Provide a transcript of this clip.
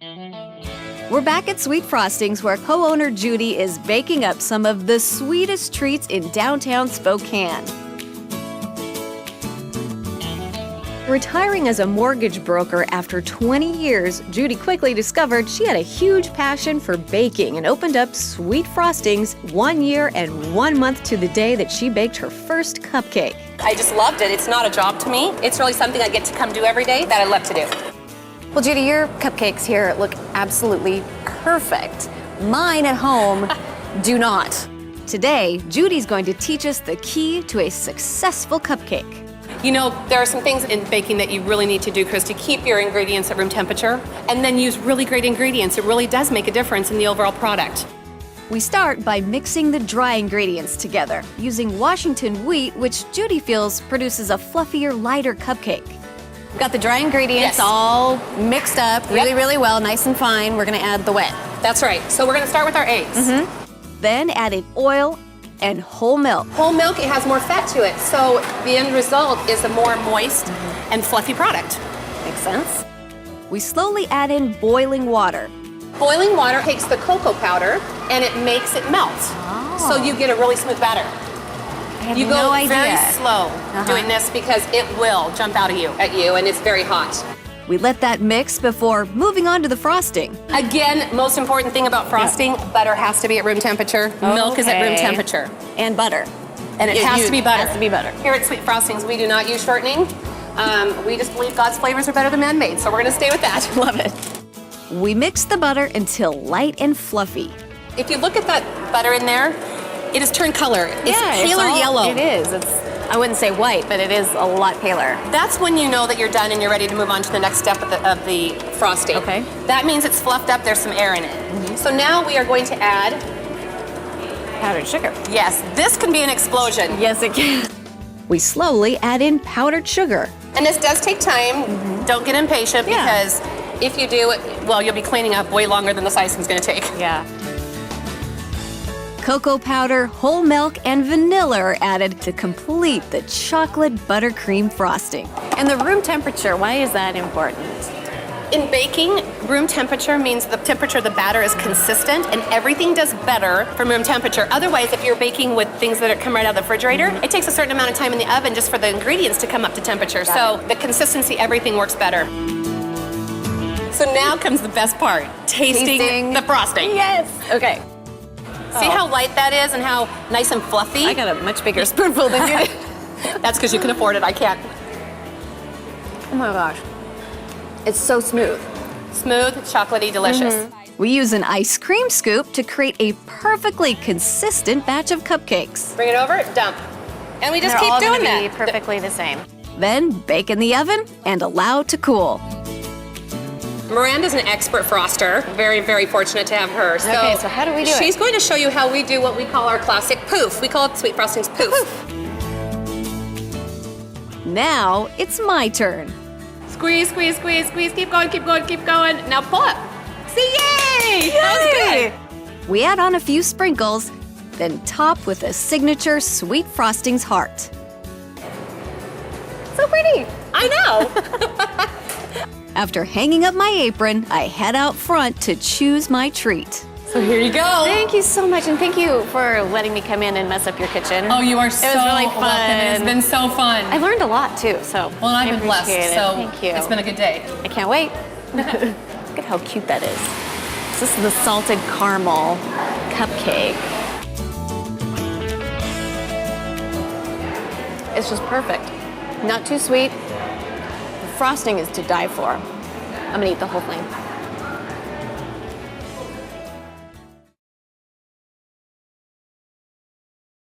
We're back at Sweet Frostings, where co-owner Judy is baking up some of the sweetest treats in downtown Spokane. Retiring as a mortgage broker after 20 years, Judy quickly discovered she had a huge passion for baking and opened up Sweet Frostings 1 year and 1 month to the day that she baked her first cupcake. I just loved it. It's not a job to me. It's really something I get to come do every day that I love to do. Well, Judy, your cupcakes here look absolutely perfect. Mine at home do not. Today, Judy's going to teach us the key to a successful cupcake. You know, there are some things in baking that you really need to do, Chris, to keep your ingredients at room temperature and then use really great ingredients. It really does make a difference in the overall product. We start by mixing the dry ingredients together, using Washington wheat, which Judy feels produces a fluffier, lighter cupcake. We've got the dry ingredients all mixed up really well, nice and fine. We're gonna add the wet. That's right. So we're gonna start with our eggs. Then add in oil and whole milk. Whole milk, it has more fat to it, so the end result is a more moist and fluffy product. Makes sense. We slowly add in boiling water. Boiling water takes the cocoa powder and it makes it melt. So you get a really smooth batter. You go very slow doing this because it will jump out at you and it's very hot. We let that mix before moving on to the frosting. Again, most important thing about frosting, butter has to be at room temperature. Milk is at room temperature. And butter. And it has to be butter. Has to be butter. Here at Sweet Frostings, we do not use shortening. We just believe God's flavors are better than man-made, so we're gonna stay with that. Love it. We mix the butter until light and fluffy. If you look at that butter in there, it has turned color. It's paler yellow. It is. I wouldn't say white, but it is a lot paler. That's when you know that you're done and you're ready to move on to the next step of the frosting. Okay. That means it's fluffed up, there's some air in it. So now we are going to add Powdered sugar. Yes, this can be an explosion. Yes, it can. We slowly add in powdered sugar. And this does take time. Don't get impatient because if you do, well, you'll be cleaning up way longer than this icing's gonna take. Yeah. Cocoa powder, whole milk, and vanilla are added to complete the chocolate buttercream frosting. And the room temperature, why is that important? In baking, room temperature means the temperature of the batter is consistent and everything does better from room temperature. Otherwise, if you're baking with things that come right out of the refrigerator, it takes a certain amount of time in the oven just for the ingredients to come up to temperature. So the consistency, everything works better. So now comes the best part, tasting the frosting. Yes. Okay. See how light that is and how nice and fluffy? I got a much bigger spoonful than you did. That's because you can afford it, I can't. Oh my gosh. It's so smooth. Smooth, chocolatey, delicious. We use an ice cream scoop to create a perfectly consistent batch of cupcakes. Bring it over, dump. And we just keep doing that. Be perfectly the same. Then bake in the oven and allow to cool. Miranda's an expert froster. Very, very fortunate to have her. So okay, so how do we do it? She's going to show you how we do what we call our classic poof. We call it Sweet Frostings poof. Now it's my turn. Squeeze, squeeze, squeeze, squeeze. Keep going, keep going, keep going. Now pull up. See, yay! That was good. We add on a few sprinkles, then top with a signature Sweet Frostings heart. So pretty. I know. After hanging up my apron, I head out front to choose my treat. So here you go. Thank you so much, and thank you for letting me come in and mess up your kitchen. Oh, you are so It was really fun. welcome. It has been so fun. I learned a lot too, so Well, I've been blessed, appreciate it. so Thank you. it's been a good day. I can't wait. Look at how cute that is. This is the salted caramel cupcake. It's just perfect. Not too sweet. The frosting is to die for. I'm gonna eat the whole thing.